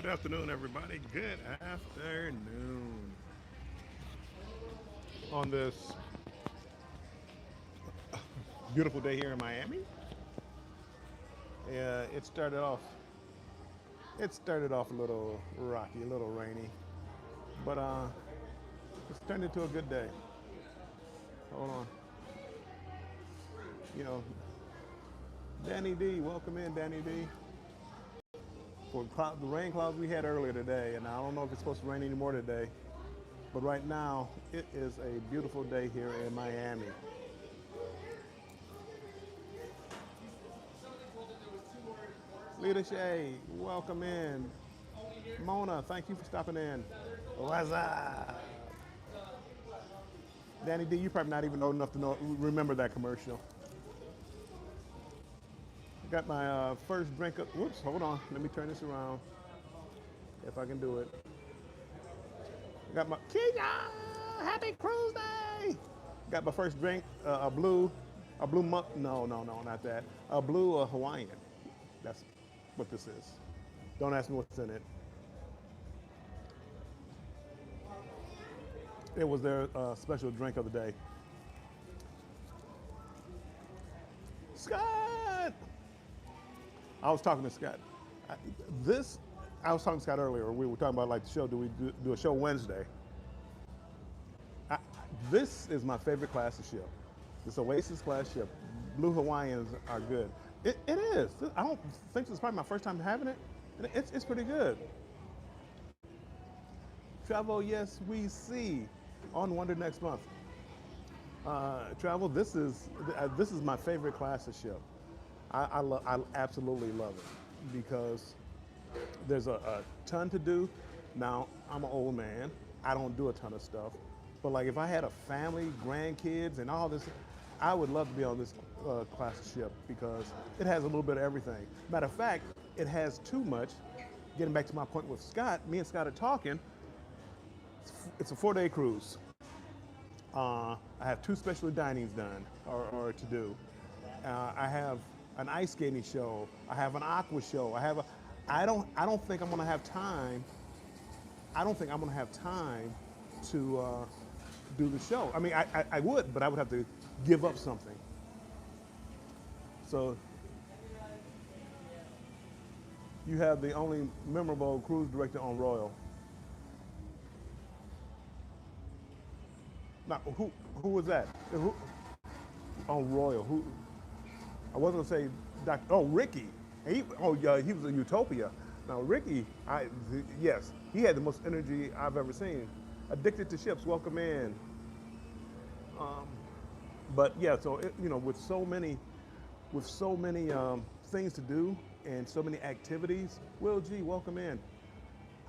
Good afternoon, everybody. Good afternoon. On this beautiful day here in Miami, it started off. It started off a little rocky, a little rainy, but it's turned into a good day. Hold on, you know, Danny D, welcome in, Danny D. For the rain clouds we had earlier today, and I don't know if it's supposed to rain anymore today, but right now it is a beautiful day here in Miami. Lita Shay, welcome in. Mona, thank you for stopping in. What's up? Danny D, you probably not even old enough to remember that commercial. Got my first drink up. Whoops, hold on. Let me turn this around if I can do it. Got my Kenya, happy cruise day. Got my first drink, a blue monk. No, not that. A blue Hawaiian. That's what this is. Don't ask me what's in it. It was their special drink of the day. Scott! I was talking to Scott. I, this, I was talking to Scott earlier. We were talking about like the show. Do we do a show Wednesday? I, this is my favorite class of ship. This Oasis class ship. Blue Hawaiians are good. It is. I don't think this is probably my first time having it. It's pretty good. Travel, yes, we see on Wonder next month. Travel, this is my favorite class of ship. I absolutely love it because there's a ton to do. Now I'm an old man. I don't do a ton of stuff, but like if I had a family, grandkids, and all this, I would love to be on this class of ship because it has a little bit of everything. Matter of fact, it has too much. Getting back to my point with Scott, me and Scott are talking. It's a 4-day cruise. I have 2 special dinings done or to do. I have an ice skating show. I have an aqua show. I don't think I'm gonna have time. I don't think I'm gonna have time to do the show. I mean, I would, but I would have to give up something. So you have the only memorable cruise director on Royal. Now, who was that? Who, on Royal? Who? I wasn't gonna say Dr. Oh, Ricky. He was in Utopia. Now, Ricky, yes, he had the most energy I've ever seen. Addicted to ships, welcome in. But yeah, so with so many things to do and so many activities, Will G, welcome in.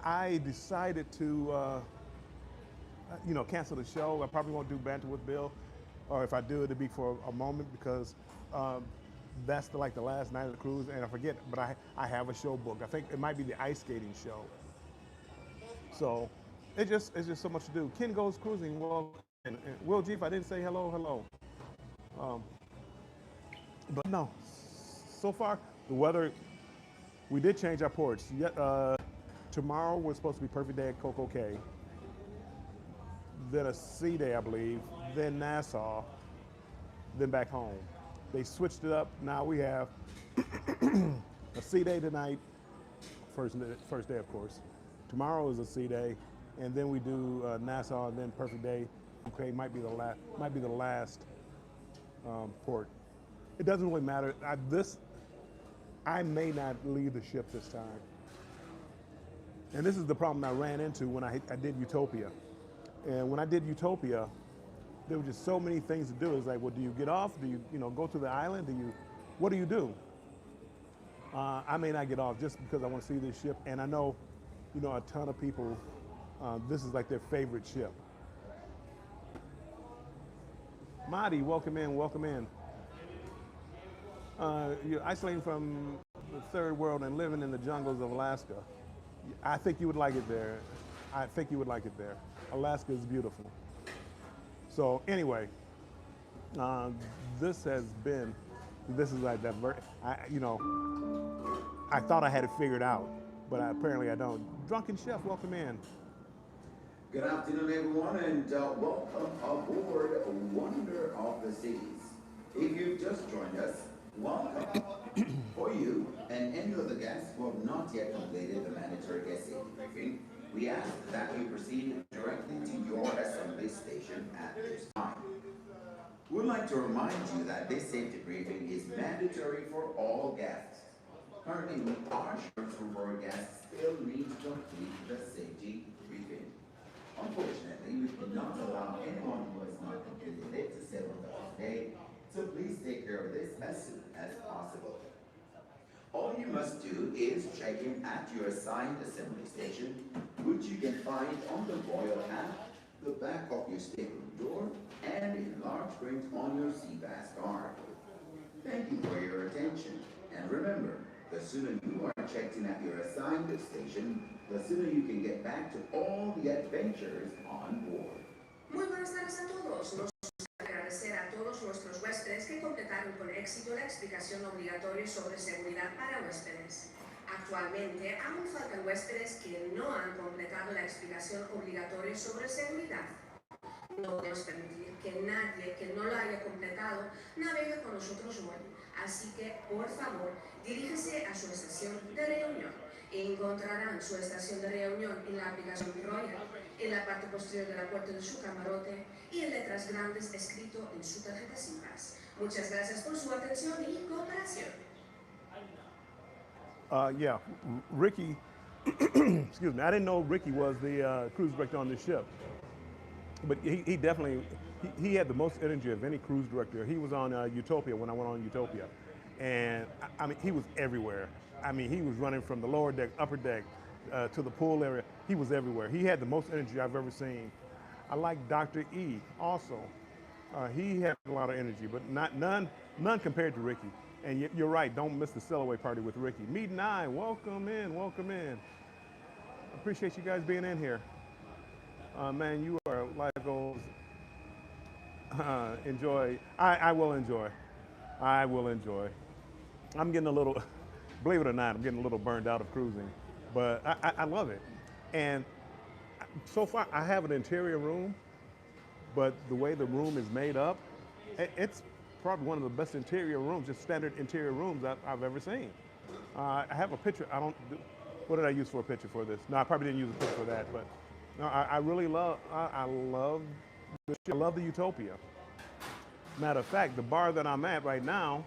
I decided to cancel the show. I probably won't do Banter with Bill, or if I do, it'll be for a moment because that's like the last night of the cruise, and I forget. But I have a show booked. I think it might be the ice skating show. So it's just so much to do. Ken goes cruising. Well, and Will G, if I didn't say hello, hello. But no, so far the weather. We did change our ports. Yet tomorrow we're supposed to be perfect day at Coco Cay. Then a sea day, I believe. Then Nassau. Then back home. They switched it up. Now we have a sea day tonight. First day, of course. Tomorrow is a sea day, and then we do Nassau, and then perfect day. Okay, might be the last port. It doesn't really matter. I may not leave the ship this time, and this is the problem I ran into when I did Utopia. And when I did Utopia, there were just so many things to do. It's like, well, do you get off? Do you go to the island? What do you do? I may not get off just because I want to see this ship, and I know, a ton of people. This is like their favorite ship. Madi, welcome in, welcome in. You're isolating from the third world and living in the jungles of Alaska. I think you would like it there. I think you would like it there. Alaska is beautiful. So anyway, this is like that. I thought I had it figured out, but apparently I don't. Drunken Chef, welcome in. Good afternoon, everyone, and welcome aboard Wonder of the Seas. If you've just joined us, welcome. For you and any other guests who have not yet completed the mandatory guest safety briefing, we ask that you proceed directly to your assembly station at this time. We'd like to remind you that this safety briefing is mandatory for all guests. Currently, we are sure some of our guests still need to complete the safety briefing. Unfortunately, we cannot allow anyone who has not completed it to sit with us today, so please take care of this as soon as possible. All you must do is check in at your assigned assembly station, which you can find on the Royal app, the back of your stateroom door, and in large print on your CBAS card. Thank you for your attention, and remember, the sooner you are checked in at your assigned station, the sooner you can get back to all the adventures on board. Muy buenas tardes a todos. Nos gustaría agradecer a todos nuestros huéspedes que completaron con éxito la explicación obligatoria sobre seguridad para huéspedes. Actualmente, aún faltan huéspedes que no han completado la explicación obligatoria sobre seguridad. No podemos permitir que nadie que no lo haya completado navegue con nosotros hoy. Así que, por favor, diríjase a su estación de reunión. Encontrarán su estación de reunión en la aplicación Royal, en la parte posterior de la puerta de su camarote y en letras grandes escrito en su tarjeta SIMPAS. Muchas gracias por su atención y cooperación. Yeah, Ricky, excuse me, I didn't know Ricky was the cruise director on this ship. But he definitely, he had the most energy of any cruise director. He was on Utopia when I went on Utopia. And I mean, he was everywhere. I mean, he was running from the lower deck, upper deck, to the pool area. He was everywhere. He had the most energy I've ever seen. I like Dr. E also. He had a lot of energy, but none compared to Ricky. And you're right, don't miss the sail away party with Ricky. Meet and I, welcome in, welcome in. Appreciate you guys being in here. Man, you are like those, enjoy. I will enjoy. I will enjoy. I'm getting a little, believe it or not, I'm getting a little burned out of cruising, but I love it. And so far, I have an interior room, but the way the room is made up, it's probably one of the best interior rooms, just standard interior rooms I've ever seen. I have a picture. What did I use for a picture for this? No, I probably didn't use a picture for that, but no, I really love, I love the Utopia. Matter of fact, the bar that I'm at right now,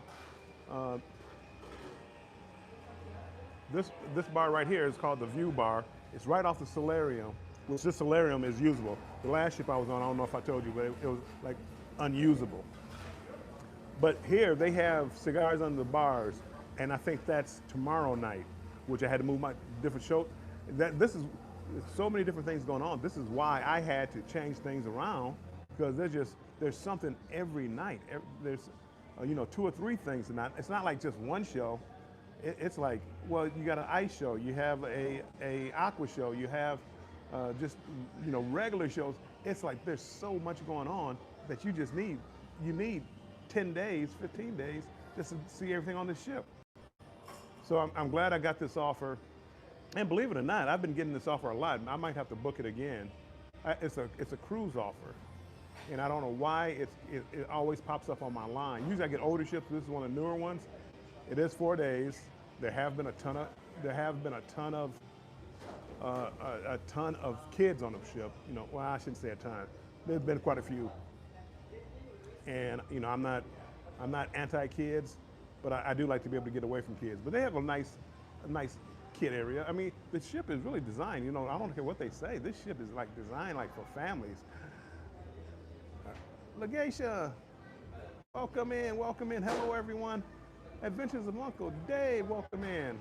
this bar right here is called the View Bar. It's right off the solarium, which this solarium is usable. The last ship I was on, I don't know if I told you, but it was like unusable. But here they have cigars under the bars, and I think that's tomorrow night, which I had to move my different show. This is so many different things going on. This is why I had to change things around, because there's something every night. There's 2 or 3 things tonight. It's not like just one show. It's like, well, you got an ice show, you have a aqua show, you have just regular shows. It's like there's so much going on that you need 10 days, 15 days just to see everything on the ship. So I'm glad I got this offer. And believe it or not, I've been getting this offer a lot. I might have to book it again. It's a cruise offer. And I don't know why it always pops up on my line. Usually I get older ships. This is one of the newer ones. It is 4 days. There have been a ton of kids on the ship. Well, I shouldn't say a ton. There's been quite a few. And I'm not anti-kids, but I do like to be able to get away from kids. But they have a nice kid area. I mean, the ship is really designed. I don't care what they say. This ship is like designed like for families. Legacia, welcome in, welcome in. Hello, everyone. Adventures of Uncle Dave, welcome in.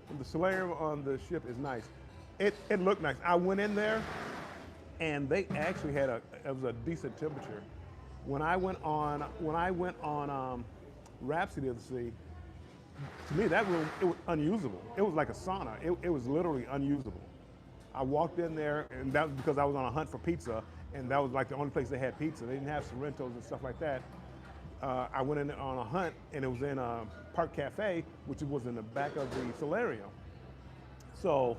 And the solarium on the ship is nice. It looked nice. I went in there, and they actually had it was a decent temperature. When I went on Rhapsody of the Sea, to me that room, it was unusable. It was like a sauna. It was literally unusable. I walked in there, and that was because I was on a hunt for pizza, and that was like the only place they had pizza. They didn't have Sorrentos and stuff like that. I went in on a hunt, and it was in Park Cafe, which was in the back of the solarium. So,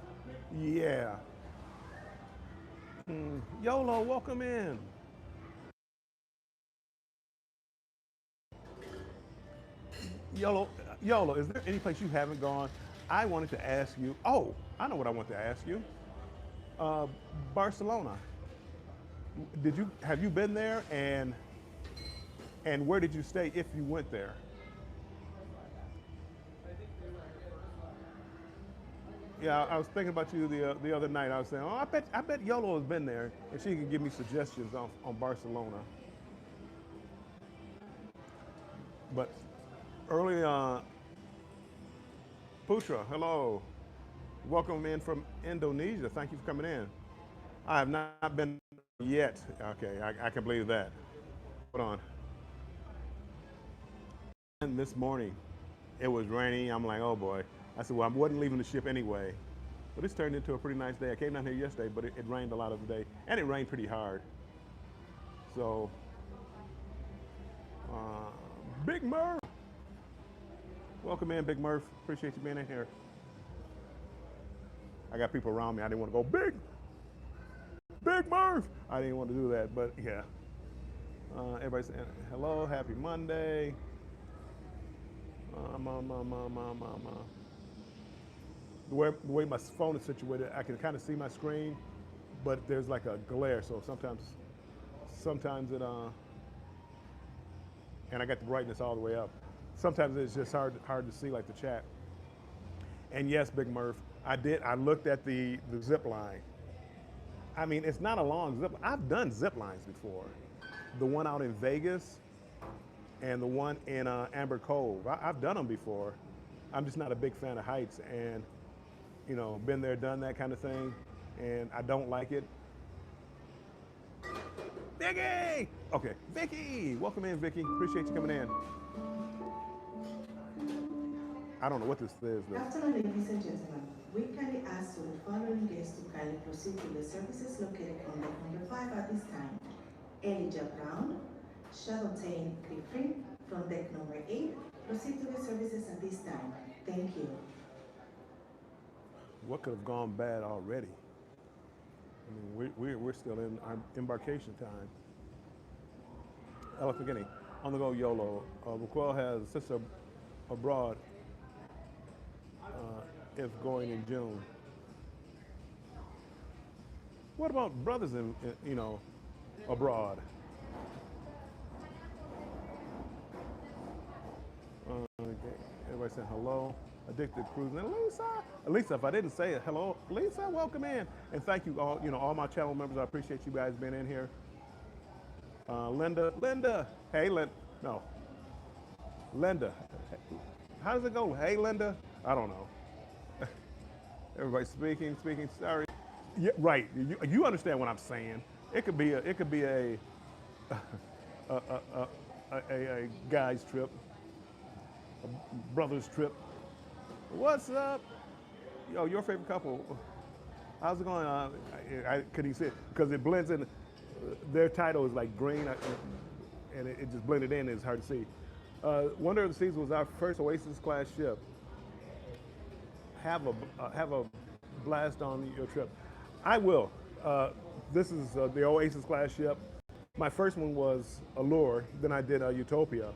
yeah. YOLO, welcome in. YOLO, YOLO, is there any place you haven't gone? I wanted to ask you. Oh, I know what I want to ask you. Uh, Barcelona. Have you been there, and where did you stay if you went there? Yeah, I was thinking about you the other night. I was saying, oh, I bet YOLO has been there, and she can give me suggestions on Barcelona. But early Putra, hello. Welcome in from Indonesia. Thank you for coming in. I have not been yet. Okay, I can believe that. Hold on. And this morning, it was raining. I'm like, oh boy. I said, well, I wasn't leaving the ship anyway. But it's turned into a pretty nice day. I came down here yesterday, but it rained a lot of the day, and it rained pretty hard. So, uh, Big Murph, welcome in, Big Murph. Appreciate you being in here. I got people around me. I didn't want to go Big Murph. I didn't want to do that, but yeah. Everybody saying hello, happy Monday. The way my phone is situated, I can kind of see my screen, but there's like a glare. So sometimes it and I got the brightness all the way up. Sometimes it's just hard to see like the chat. And yes, Big Murph, I looked at the zip line. I mean, it's not a long zip. I've done zip lines before. The one out in Vegas and the one in Amber Cove. I've done them before. I'm just not a big fan of heights, and been there, done that kind of thing, and I don't like it. Vicky! Okay, Vicky! Welcome in, Vicky. Appreciate you coming in. I don't know what this is, though. Afternoon, ladies and gentlemen. We kindly ask the following guests to kindly proceed to the services located on deck number 5 at this time. Elijah Brown, Shadowtain Griffin from deck number 8. Proceed to the services at this time. Thank you. What could have gone bad already? I mean, we're still in our embarkation time. Ella Forgetting, on the go YOLO. Raquel has a sister abroad if going in June. What about brothers abroad? Okay. Everybody saying hello. Addicted Cruising. And Lisa, if I didn't say it, hello, Lisa, welcome in. And thank you all my channel members. I appreciate you guys being in here. Linda, hey, no, Linda, how does it go? Hey, Linda, I don't know. Everybody speaking, sorry. Yeah, right, you understand what I'm saying. It could be a a guy's trip, a brother's trip. What's up? Yo, your favorite couple. How's it going? Could you see it? Because it blends in. Their title is like green, and it just blended in. It's hard to see. Wonder of the Seas was our first Oasis class ship. Have a blast on your trip. I will. This is the Oasis class ship. My first one was Allure. Then I did Utopia,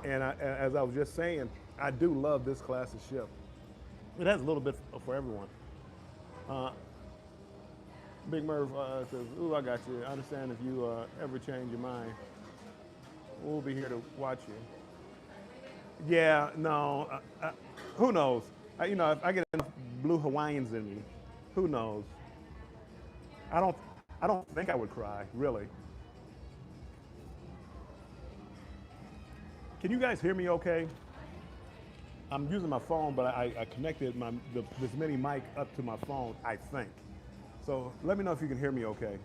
and as I was just saying, I do love this class of ship. It has a little bit for everyone. Big Murph says, ooh, I got you. I understand if you ever change your mind. We'll be here to watch you. Yeah, no, who knows? If I get enough blue Hawaiians in me, who knows? I don't think I would cry, really. Can you guys hear me okay? I'm using my phone, but I connected this mini mic up to my phone, I think. So let me know if you can hear me okay.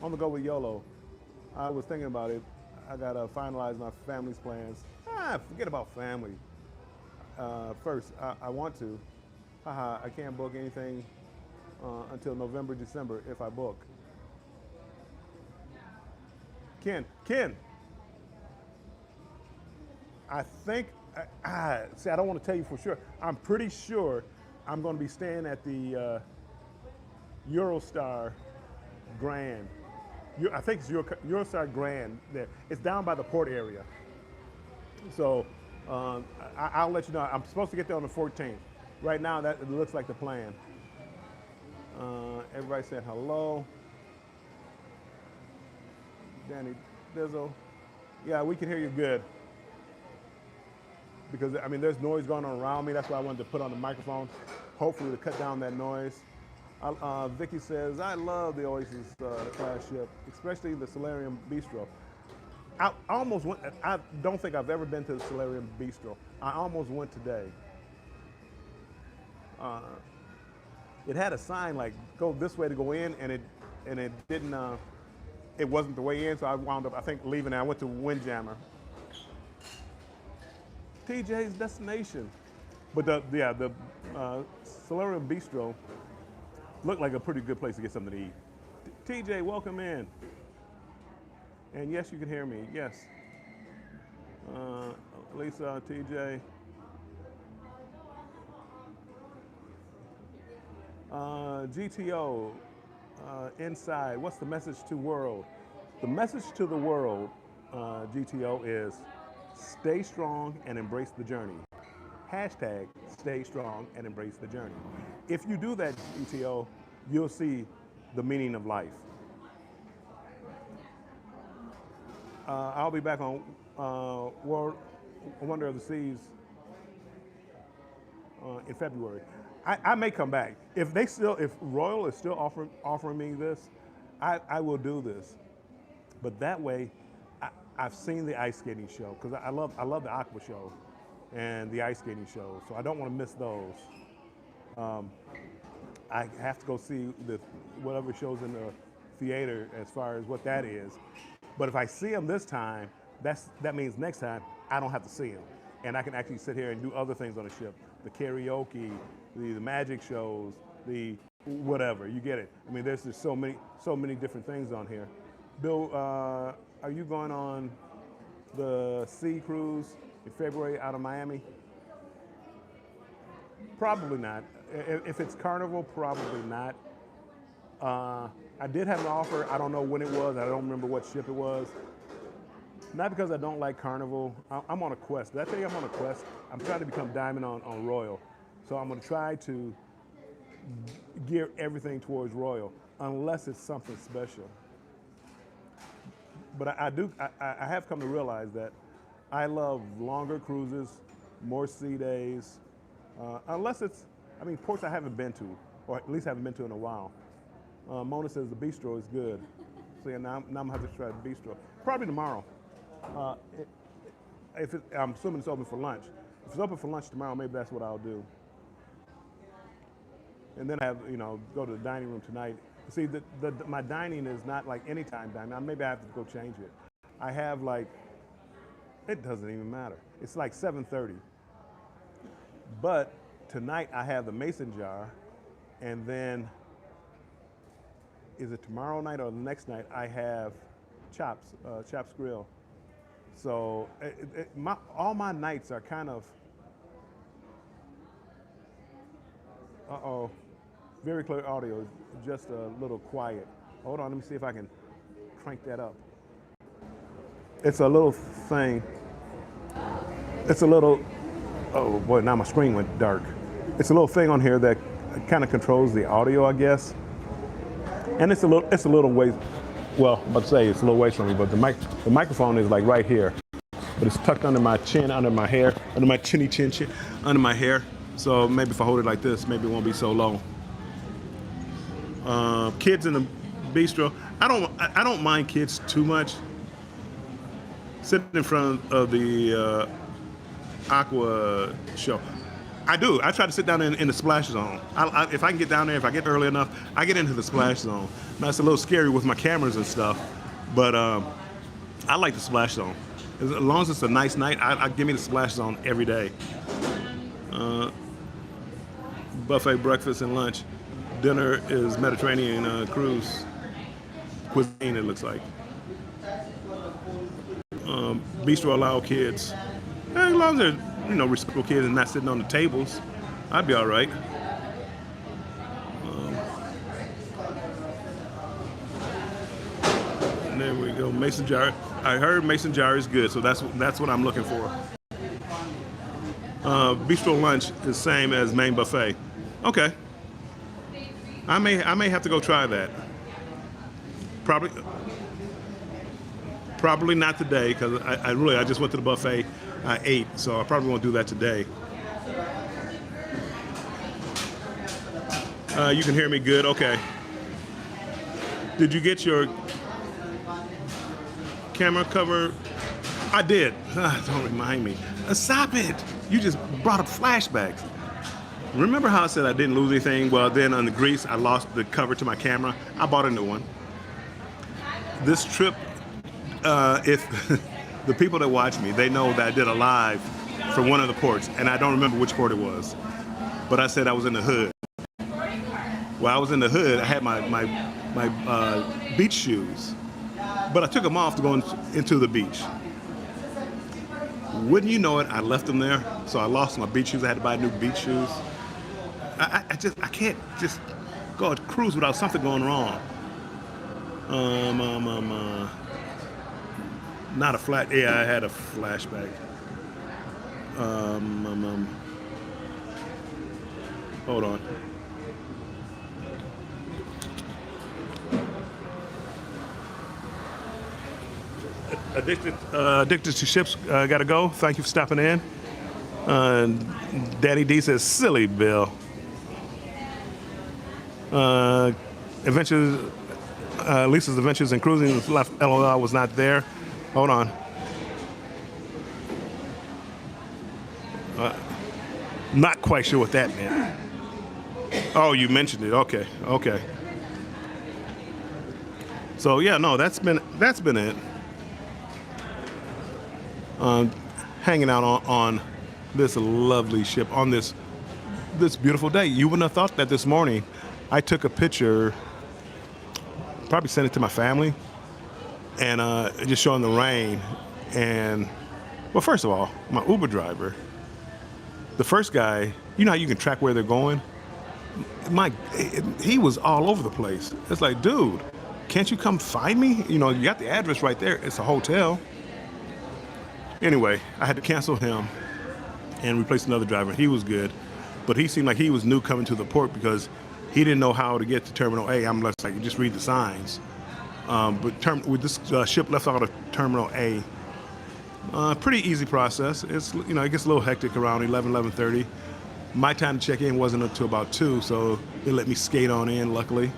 On the go with YOLO. I was thinking about it. I gotta finalize my family's plans. Forget about family. First, I want to. I can't book anything until November, December if I book. Ken, I think, see, I don't want to tell you for sure. I'm pretty sure I'm going to be staying at the Eurostar Grand. I think it's Eurostar Grand there. It's down by the port area. So I'll let you know. I'm supposed to get there on the 14th. Right now, that it looks like the plan. Everybody said hello. Danny Dizzle. Yeah, we can hear you good. Because, I mean, there's noise going on around me. That's why I wanted to put on the microphone, hopefully to cut down that noise. Vicky says, I love the Oasis class ship, especially the Solarium Bistro. I almost went, I don't think I've ever been to the Solarium Bistro. I almost went today. It had a sign like, go this way to go in, and it didn't, it wasn't the way in, so I wound up, I think, leaving. I went to Windjammer. TJ's destination. But the Solarium Bistro looked like a pretty good place to get something to eat. TJ, welcome in. And yes, you can hear me, yes. Lisa, TJ. GTO, inside, what's the message to world? The message to the world, GTO, is stay strong and embrace the journey. Hashtag stay strong and embrace the journey. If you do that, GTO, you'll see the meaning of life. I'll be back on Wonder of the Seas in February. I may come back. If Royal is still offering me this, I will do this. But that way, I've seen the ice skating show because I love the Aqua show and the ice skating show, so I don't want to miss those. I have to go see whatever shows in the theater as far as what that is. But if I see them this time, that means next time I don't have to see them, and I can actually sit here and do other things on the ship, the karaoke, the magic shows, the whatever. You get it. I mean, there's just so many different things on here. Bill, are you going on the sea cruise in February out of Miami? Probably not. If it's Carnival, probably not. I did have an offer. I don't know when it was. I don't remember what ship it was. Not because I don't like Carnival. I'm on a quest. Did I tell you I'm on a quest? I'm trying to become Diamond on Royal. So I'm going to try to gear everything towards Royal, unless it's something special. But I have come to realize that I love longer cruises, more sea days, unless it's, I mean, ports I haven't been to, or at least haven't been to in a while. Mona says the bistro is good. So yeah, now I'm gonna have to try the bistro. Probably tomorrow. I'm assuming it's open for lunch. If it's open for lunch tomorrow, maybe that's what I'll do. And then go to the dining room tonight. See, my dining is not like anytime dining. Maybe I have to go change it. I have it doesn't even matter. It's like 7:30. But tonight I have the mason jar, and then is it tomorrow night or the next night I have Chops Grill. So all my nights are kind of, very clear audio, just a little quiet. Hold on, let me see if I can crank that up. It's a little thing. It's a little, oh boy, now my screen went dark. It's a little thing on here that kind of controls the audio, I guess. And it's a little ways, well, I'm about to say it's a little ways from me, but the microphone is like right here. But it's tucked under my chin, under my hair, under my chin, under my hair. So maybe if I hold it like this, maybe it won't be so low. Kids in the bistro. I don't mind kids too much. Sitting in front of the Aqua show. I do. I try to sit down in the splash zone. If I can get down there, if I get early enough, I get into the splash zone. Now it's a little scary with my cameras and stuff, but I like the splash zone. As long as it's a nice night, I give me the splash zone every day. Buffet breakfast and lunch. Dinner is Mediterranean cruise cuisine, it looks like. Bistro allow kids. long as they're, respectful kids and not sitting on the tables, I'd be all right. And there we go, mason jar. I heard mason jar is good, so that's what I'm looking for. Bistro lunch is same as main buffet. Okay. I may have to go try that. Probably not today, because I just went to the buffet. I ate, so I probably won't do that today. You can hear me good? Okay. Did you get your camera cover? I did. Don't remind me. Stop it. You just brought up flashbacks. Remember how I said I didn't lose anything? Well, then on the grease, I lost the cover to my camera. I bought a new one. This trip, if the people that watch me, they know that I did a live from one of the ports, and I don't remember which port it was. But I said I was in the hood. While I was in the hood, I had my beach shoes, but I took them off to go into the beach. Wouldn't you know it, I left them there, so I lost my beach shoes. I had to buy new beach shoes. I can't just go cruise without something going wrong. Not a flat. Yeah, I had a flashback. Hold on. Addicted to ships. Gotta go. Thank you for stopping in. Daddy D says, "Silly Bill." Adventures. Lisa's Adventures in Cruising left. LOL was not there. Hold on. Not quite sure what that meant. Oh, you mentioned it. Okay. So yeah, no, that's been it. Hanging out on this lovely ship on this beautiful day. You wouldn't have thought that this morning. I took a picture, probably sent it to my family, and just showing the rain. And well, first of all, my Uber driver, the first guy, you know how you can track where they're going? He was all over the place. It's like, dude, can't you come find me? You got the address right there. It's a hotel. Anyway, I had to cancel him and replace another driver. He was good, but he seemed like he was new coming to the port because he didn't know how to get to Terminal A. I'm just like, you just read the signs. With this ship left out of Terminal A, pretty easy process. It's it gets a little hectic around 11:30. My time to check in wasn't until about 2, so they let me skate on in. Luckily.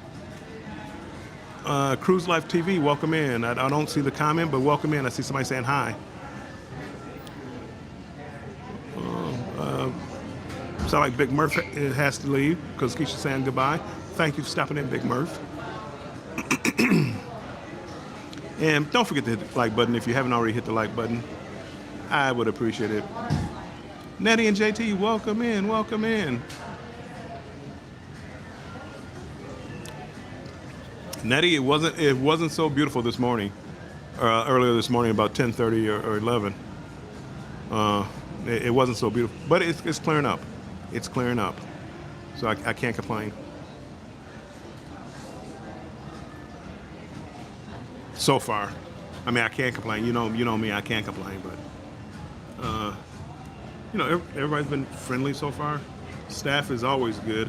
Cruise Life TV, welcome in. I don't see the comment, but welcome in. I see somebody saying hi. Sound like Big Murph has to leave because Keisha's saying goodbye. Thank you for stopping in, Big Murph. And don't forget to hit the like button if you haven't already hit the like button. I would appreciate it. Nettie and JT, welcome in. Nettie, it wasn't so beautiful this morning. Earlier this morning, about 10:30 or 11. It wasn't so beautiful, but it's clearing up. It's clearing up, so I can't complain. So far, I mean, I can't complain. You know me, I can't complain. But everybody's been friendly so far. Staff is always good.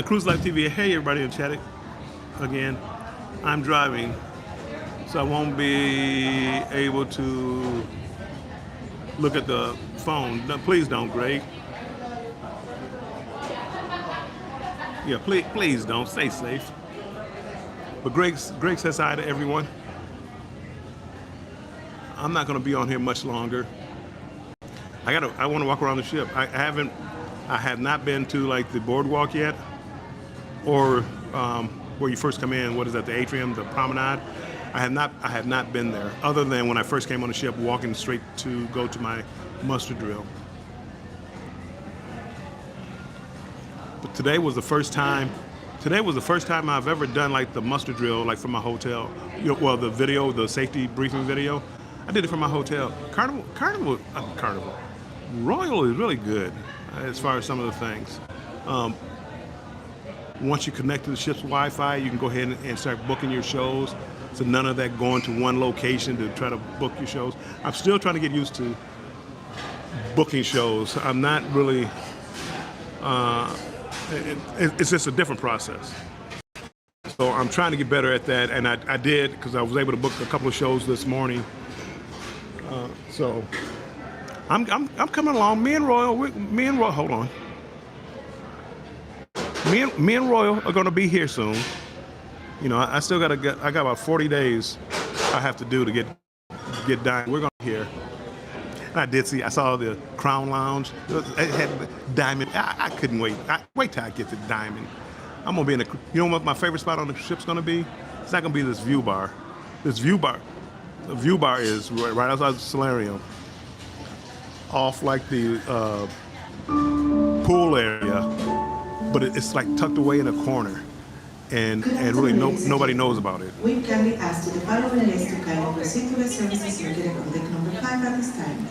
Cruise Life TV. Hey, everybody in chat again. I'm driving, so I won't be able to look at the phone. No, please don't, Greg. Yeah, please don't. Stay safe. But Greg says hi to everyone. I'm not going to be on here much longer. I want to walk around the ship. I have not been to like the boardwalk yet, or where you first come in. What is that? The atrium, the promenade. I have not been there, other than when I first came on the ship, walking straight to go to my muster drill. But today was the first time Today was the first time I've ever done like the muster drill, like from my hotel. Well, the video, the safety briefing video, I did it from my hotel. Carnival. Royal is really good as far as some of the things. Once you connect to the ship's Wi-Fi, you can go ahead and start booking your shows. So none of that going to one location to try to book your shows. I'm still trying to get used to booking shows. I'm not really. It's just a different process. So I'm trying to get better at that, and I did because I was able to book a couple of shows this morning. So I'm coming along. Me and Royal, hold on. Me and Royal are going to be here soon. You know, I still I got about 40 days I have to do to get done. We're going to be here. And I saw the Crown Lounge. It had diamond. I couldn't wait. Wait till I get to diamond. I'm gonna be you know what my favorite spot on the ship's gonna be? It's not gonna be this view bar. The view bar is right outside the solarium, off like the pool area, but it's like tucked away in a corner, and really nobody knows about it. We kindly ask the following guests to kindly proceed to the services located on deck number 5 at this time.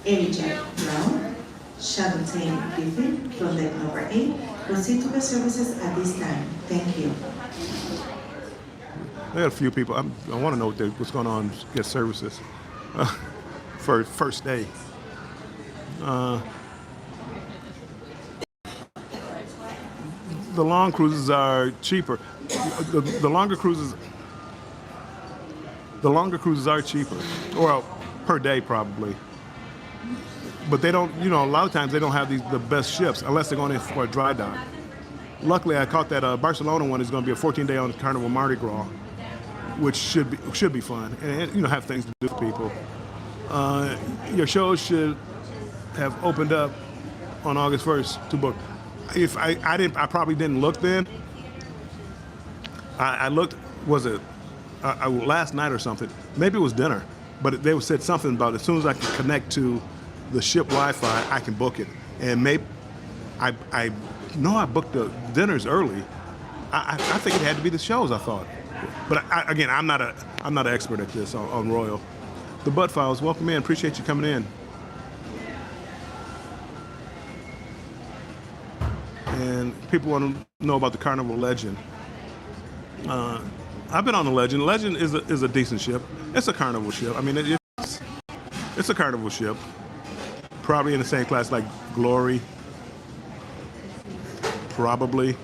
Elijah Brown, Shadowtain Griffin from deck number 8, proceed to the services at this time. Thank you. I got a few people. I want to know what's going on at services for first day. The long cruises are cheaper. The longer cruises are cheaper. Well, per day probably. But they don't, you know, a lot of times they don't have the best ships unless they're going in for a dry dock. Luckily, I caught that Barcelona one is going to be a 14-day on Carnival Mardi Gras, which should be fun and you know have things to do for people. Your shows should have opened up on August 1st to book. If I probably didn't look then. I looked. Was it last night or something? Maybe it was dinner, but they said something about as soon as I could connect to the ship Wi-Fi, I can book it. And maybe I know I booked the dinners early. I think it had to be the shows. I thought, but again, I'm not an expert at this on Royal. The Bud Files, welcome in. Appreciate you coming in. And people want to know about the Carnival Legend. I've been on the Legend. Legend is a decent ship. It's a Carnival ship. I mean, it's a Carnival ship. Probably in the same class like Glory. Probably.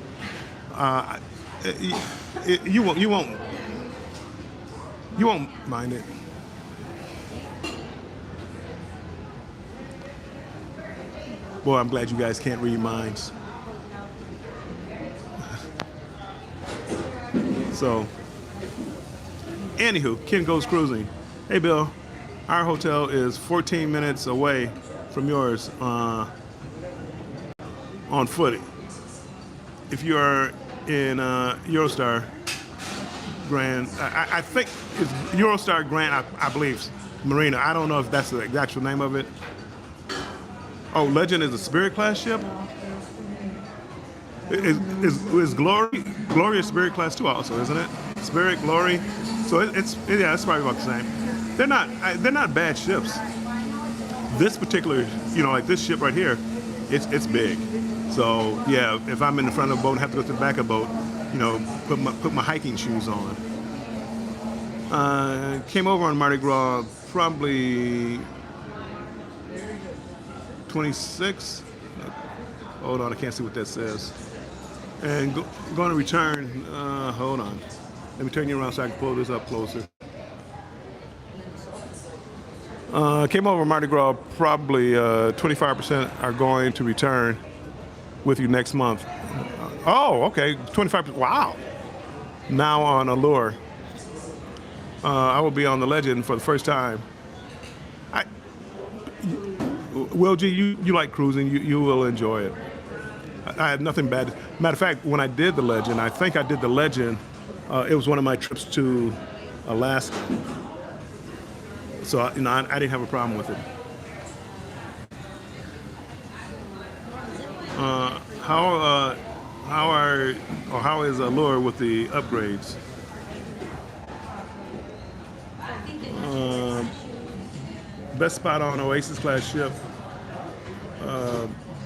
You won't mind it. Boy, I'm glad you guys can't read minds. So, anywho, Ken Goes Cruising. Hey, Bill, our hotel is 14 minutes away from yours on foot. If you are in Eurostar Grand, I think it's Eurostar Grand, I believe, Marina. I don't know if that's the actual name of it. Oh, Legend is a Spirit class ship? Is Glory a Spirit class too also, isn't it? Spirit, Glory. So it's probably about the same. They're not bad ships. This particular, you know, like this ship right here, it's big. So yeah, if I'm in the front of the boat and have to go to the back of the boat, you know, put my hiking shoes on. Came over on Mardi Gras probably 26. Hold on, I can't see what that says. And going to return. Hold on. Let me turn you around so I can pull this up closer. Came over Mardi Gras, probably 25% are going to return with you next month. Oh, okay, 25%, wow. Now on Allure. I will be on the Legend for the first time. Will G, you like cruising, you will enjoy it. I had nothing bad. Matter of fact, when I did the Legend, I think I did the Legend, it was one of my trips to Alaska. So, you know, I didn't have a problem with it. How is Allure with the upgrades? Best spot on Oasis class ship.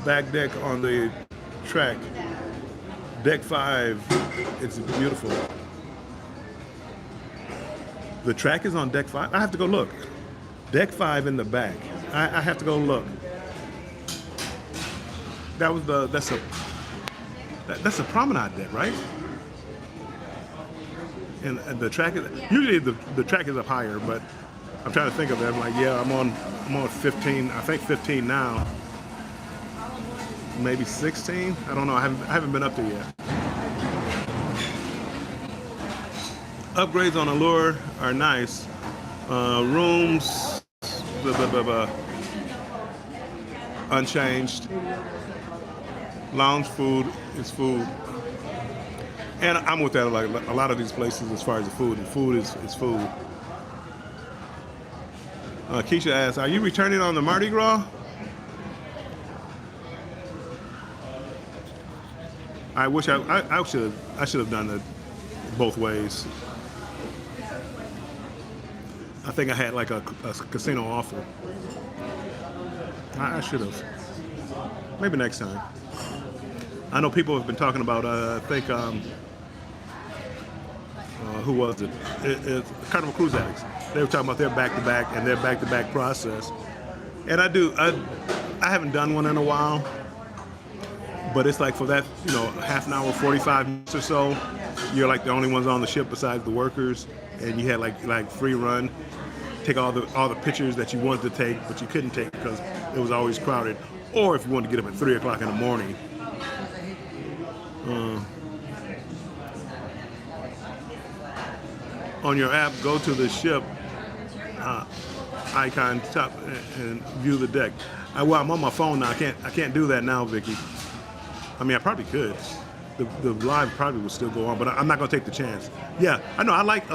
Back deck on the track. Deck 5. It's beautiful. The track is on deck 5. I have to go look. Deck 5 in the back. I have to go look. That's a promenade deck, right? And the track is usually the track is up higher, but I'm trying to think of it. I'm like, yeah, I'm on 15. I think 15 now. Maybe 16. I don't know. I haven't been up there yet. Upgrades on Allure are nice. Rooms, unchanged. Lounge food is food. And I'm with that, like a lot of these places as far as the food. And food is food. Keisha asks, are you returning on the Mardi Gras? I wish I should have done it both ways. I think I had like a casino offer. I should have. Maybe next time. I know people have been talking about. I think who was it? It's Carnival Cruise Addicts. They were talking about their back-to-back and their back-to-back process. And I haven't done one in a while. But it's like for that, half an hour, 45 minutes or so, you're like the only ones on the ship besides the workers, and you had like free run, take all the pictures that you wanted to take, but you couldn't take because it was always crowded. Or if you wanted to get up at 3 o'clock in the morning. On your app, go to the ship icon top and view the deck. I'm on my phone now. I can't do that now, Vicky. I mean, I probably could. The live probably would still go on, but I'm not gonna take the chance. Yeah, I know. I like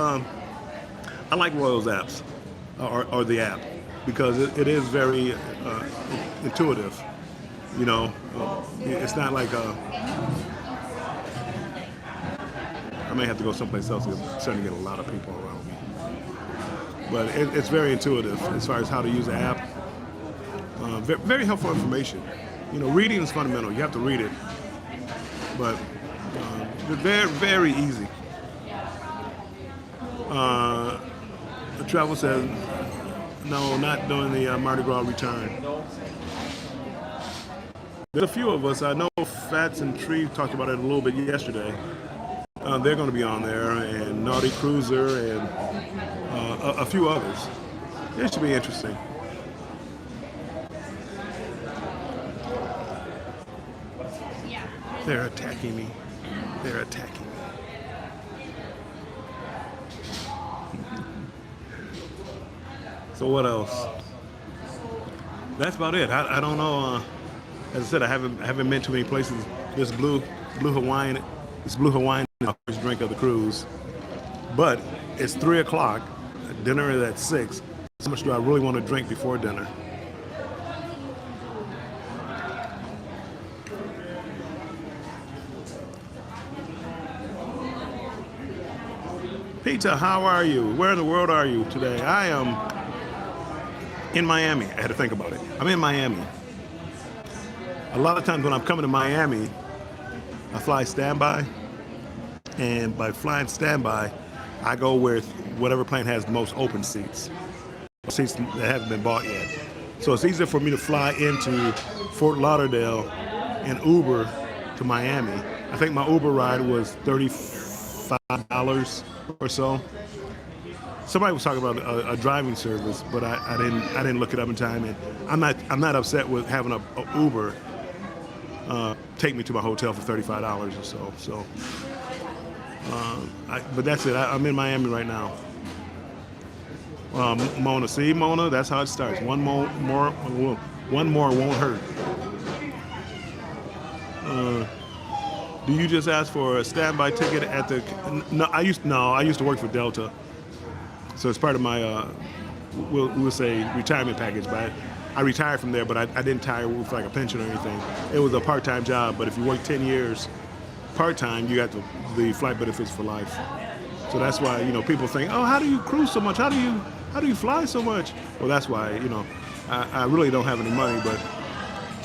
Royal's apps or the app because it is very intuitive. It's not like I may have to go someplace else because I'm starting to get a lot of people around me. But it's very intuitive as far as how to use the app. Very helpful information. Reading is fundamental. You have to read it. But they're very, very easy. The travel says, no, not doing the Mardi Gras return. There's a few of us. I know Fats and Tree talked about it a little bit yesterday. They're going to be on there, and Naughty Cruiser, and a few others. It should be interesting. They're attacking me. They're attacking me. So what else? That's about it. I don't know. As I said, I haven't been to many places. This Blue Hawaiian is my first drink of the cruise. But it's 3 o'clock. Dinner is at 6. How much do I really want to drink before dinner? Peter, how are you? Where in the world are you today? I am in Miami. I had to think about it. I'm in Miami. A lot of times when I'm coming to Miami, I fly standby. And by flying standby, I go with whatever plane has the most open seats. Seats that haven't been bought yet. So it's easier for me to fly into Fort Lauderdale and Uber to Miami. I think my Uber ride was $35 or so. Somebody was talking about a driving service, but I didn't look it up in time. And I'm not upset with having a Uber take me to my hotel for $35 or so. So, but that's it. I'm in Miami right now. Mona, that's how it starts. One more won't hurt. Do you just ask for a standby ticket at the? No, I used to work for Delta, so it's part of my we'll say retirement package. But I retired from there, but I didn't retire with like a pension or anything. It was a part-time job, but if you work 10 years, part-time, you got the flight benefits for life. So that's why, you know, people think, oh, how do you cruise so much? How do you fly so much? Well, that's why, you know, I really don't have any money, but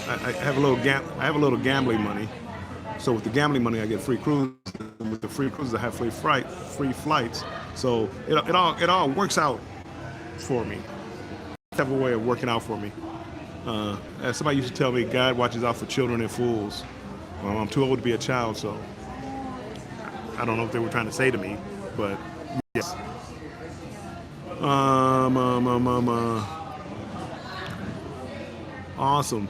I have a little gambling money. So with the gambling money, I get free cruises. And with the free cruises, I have free flights. So it all works out for me. Have a way of working out for me. As somebody used to tell me, God watches out for children and fools. Well, I'm too old to be a child, so I don't know what they were trying to say to me, but yes. Awesome.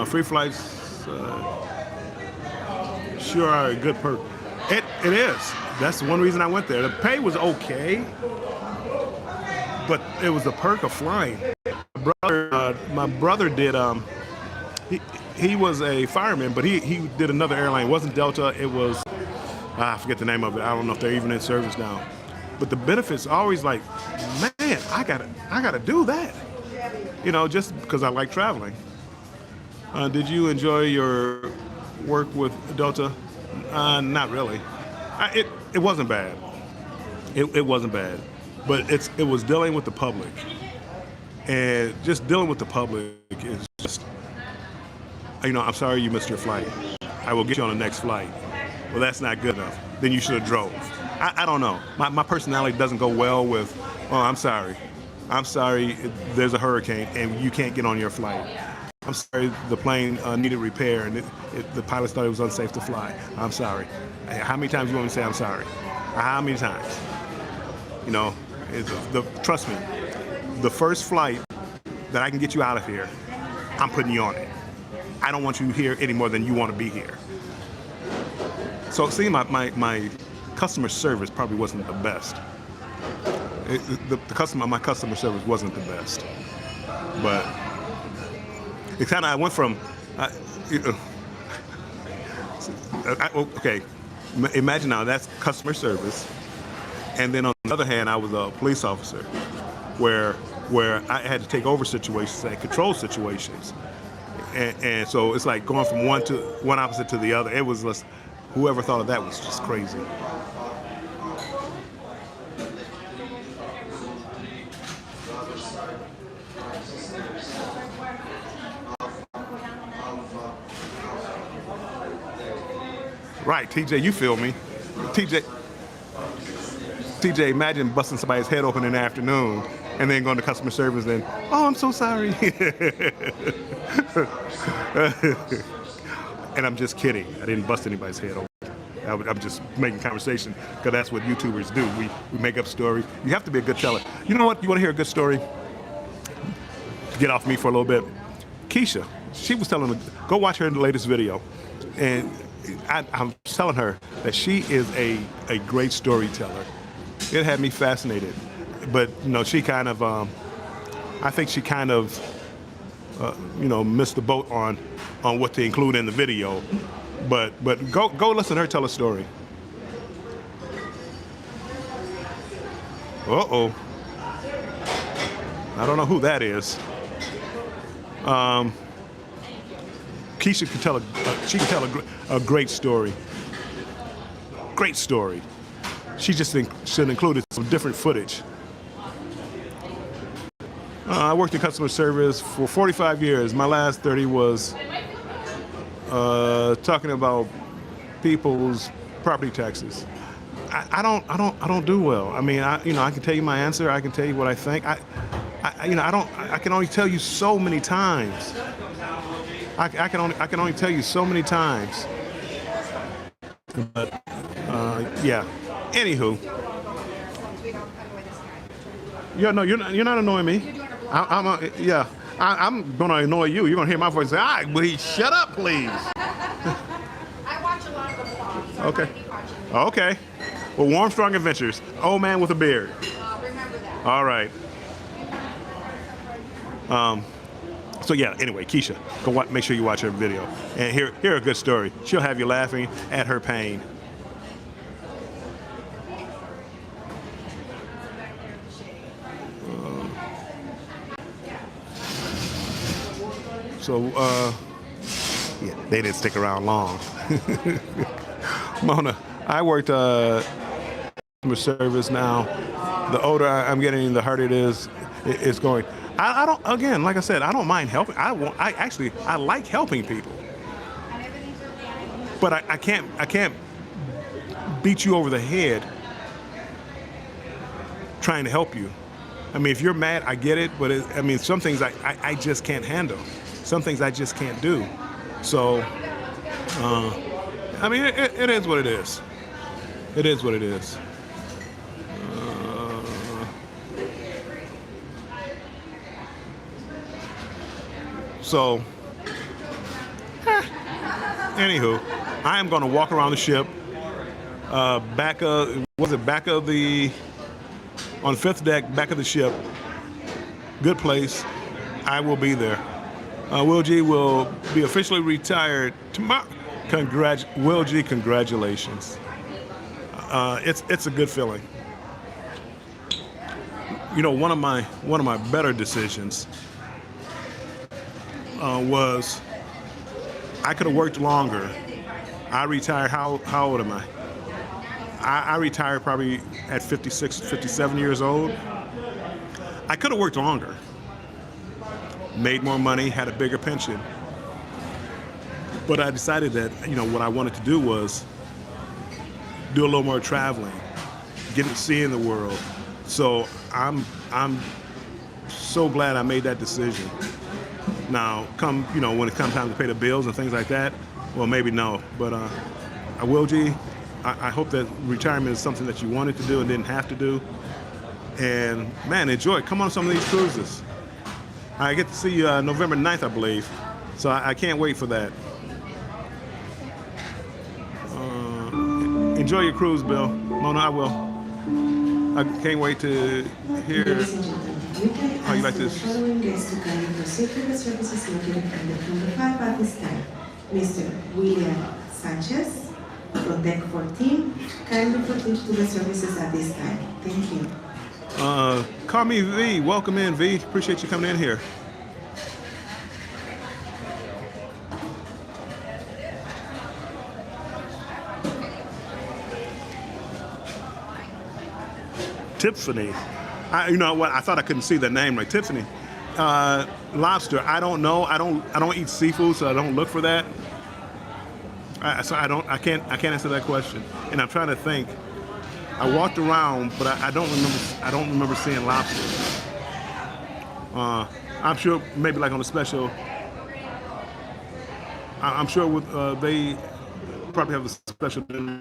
Free flights sure are a good perk. It is. That's one reason I went there. The pay was okay, but it was the perk of flying. My brother did. He was a fireman, but he did another airline. It wasn't Delta. It was I forget the name of it. I don't know if they're even in service now. But the benefits always like, man, I gotta do that. You know, just because I like traveling. Did you enjoy your work with Delta? Not really. It wasn't bad. It wasn't bad, but it was dealing with the public, and just dealing with the public is just, you know, I'm sorry you missed your flight. I will get you on the next flight. Well, that's not good enough. Then you should have drove. I don't know. My personality doesn't go well with, oh, I'm sorry. I'm sorry, there's a hurricane and you can't get on your flight. I'm sorry, the plane needed repair and the pilots thought it was unsafe to fly. I'm sorry. How many times do you want me to say I'm sorry? How many times? You know, trust me, the first flight that I can get you out of here, I'm putting you on it. I don't want you here any more than you want to be here. So see, my customer service probably wasn't the best. My customer service wasn't the best, but it kind of, I went from, okay, imagine now that's customer service, and then on the other hand, I was a police officer, where I had to take over situations and control situations, and so it's like going from one opposite to the other. It was just, whoever thought of that was just crazy. Right, TJ, you feel me. TJ, imagine busting somebody's head open in the afternoon and then going to customer service and, oh, I'm so sorry. And I'm just kidding. I didn't bust anybody's head open. I'm just making conversation because that's what YouTubers do. We make up stories. You have to be a good teller. You know what? You want to hear a good story? Get off me for a little bit. Keisha, she was telling me, go watch her in the latest video. And I'm telling her that she is a great storyteller. It had me fascinated. But, you know, she kind of, I think she kind of, you know, missed the boat on what to include in the video. But go listen to her tell a story. Uh-oh. I don't know who that is. Keisha can tell a great story. Great story. She just should include some different footage. I worked in customer service for 45 years. My last 30 was talking about people's property taxes. I don't do well. I mean, I can tell you my answer. I can tell you what I think. I can only tell you so many times. I can only tell you so many times. But yeah. Anywho. Yeah, no, you're not annoying me. I'm gonna annoy you. You're gonna hear my voice and say, "Ah, please shut up, please." I watch a lot of the vlogs. So Okay. I might be watching you. Okay. Well, Warm Strong Adventures. Old man with a beard. Remember that. All right. So yeah. Anyway, Keisha, make sure you watch her video and hear a good story. She'll have you laughing at her pain. Yeah, they didn't stick around long. Mona, I worked customer service now. The older I'm getting, the harder it is. It's going. I don't. Again, like I said, I don't mind helping. I like helping people. But I can't beat you over the head trying to help you. I mean, if you're mad, I get it. But I mean, some things I just can't handle. Some things I just can't do. So, I mean, it is what it is. It is what it is. So, anywho, I am going to walk around the ship. Back of the on fifth deck, back of the ship. Good place. I will be there. Will G will be officially retired tomorrow. Will G, congratulations. It's a good feeling. You know, one of my better decisions was I could have worked longer. I retired. How old am I? I retired probably at 56, 57 years old. I could have worked longer, made more money, had a bigger pension. But I decided that, you know, what I wanted to do was do a little more traveling, get to see in the world. So I'm so glad I made that decision. Now, when it comes time to pay the bills and things like that, well, maybe no. But I will, G. I hope that retirement is something that you wanted to do and didn't have to do. And man, enjoy it. Come on some of these cruises. I get to see you November 9th, I believe. So I can't wait for that. Enjoy your cruise, Bill. Mona, I will. I can't wait to hear how you like this. Following guests to kindly proceed to the services located under number 5 at this time. Mr. William Sanchez from deck 14, kindly proceed to the services at this time. Thank you. Call me V. Welcome in, V. Appreciate you coming in here. Tiffany. You know what? I thought I couldn't see the name right. Tiffany. Lobster. I don't know. I don't eat seafood, so I don't look for that. I can't answer that question. And I'm trying to think. I walked around, but I don't remember seeing lobster. I'm sure maybe like on a special. I'm sure they probably have a special dinner.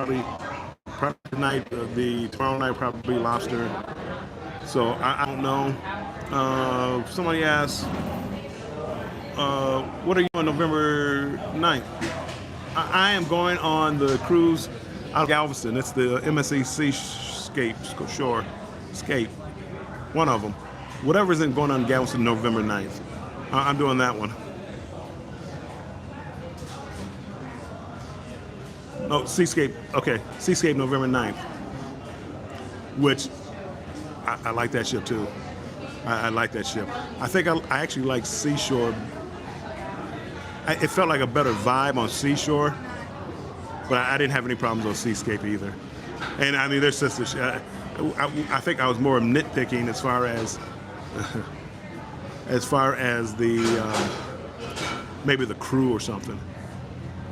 Probably tonight, tomorrow night probably lobster. So I don't know. Somebody asked, what are you on November 9th? I am going on the cruise out of Galveston. It's the MSC Seascape, one of them. Whatever isn't going on in Galveston November 9th. I'm doing that one. Oh, Seascape, okay. Seascape November 9th, which I like that ship too. I like that ship. I think I actually like Seashore. It felt like a better vibe on Seashore, but I didn't have any problems on Seascape either. And I mean, their sisters. I think I was more nitpicking as far as the maybe the crew or something,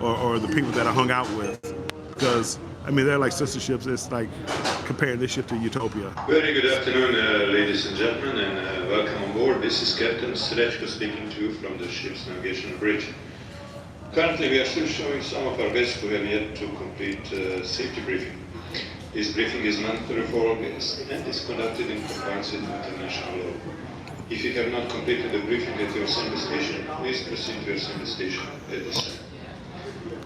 or the people that I hung out with, because I mean they're like sister ships. It's like comparing this ship to Utopia. Very good afternoon, ladies and gentlemen, and welcome on board. This is Captain Srečko speaking to you from the ship's navigation bridge. Currently, we are still showing some of our guests who have yet to complete safety briefing. This briefing is mandatory for all guests and is conducted in compliance with international law. If you have not completed the briefing at your assembly station, please proceed to your assembly station at this time.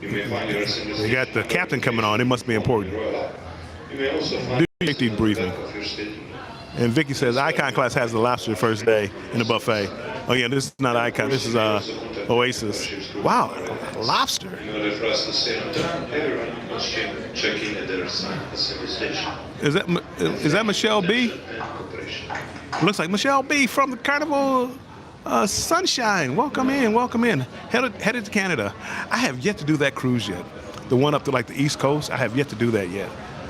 You may find your assembly station. You got the captain coming on. It must be important. You may also find safety briefing. of your statement. And Vicky says Icon class has the lobster first day in the buffet. Oh yeah, this is not Icon. This is Oasis. Wow, lobster. In order for us to stay on time, everyone must check in at their assigned assembly station. Is that Michelle B? Looks like Michelle B from the Carnival Sunshine, welcome in, welcome in. Headed to Canada. I have yet to do that cruise yet. The one up to like the East Coast, I have yet to do that yet.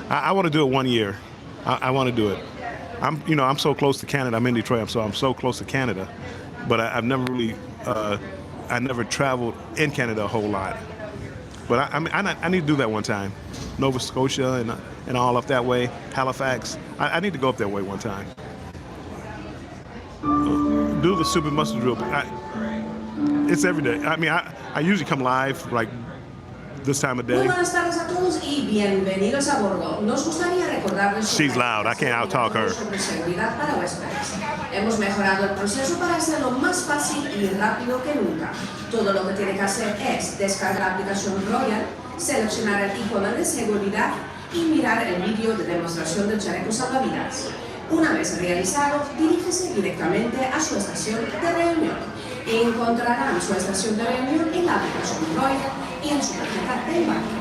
I want to do it one year. I want to do it. I'm so close to Canada. I'm in Detroit, so I'm so close to Canada. But I've never really, I never traveled in Canada a whole lot. But I need to do that one time. Nova Scotia and all up that way, Halifax. I need to go up that way one time. Do the soup and mustard drill. It's every day. I mean, I usually come live like this time of Muy day. buenas tardes a todos y bienvenidos a bordo. Nos gustaría recordarles She's loud. I can't out-talk her. sobre seguridad para huéspedes. Hemos mejorado el proceso para hacerlo más fácil y rápido que nunca. Todo lo que tiene que hacer es descargar la aplicación Royal, seleccionar el icono de seguridad y mirar el vídeo de demostración del chaleco salvavidas. Una vez realizado, diríjese directamente a su estación de reunión. Encontrarán su estación de reunión en la aplicación Royal y en su tarjeta de embarque.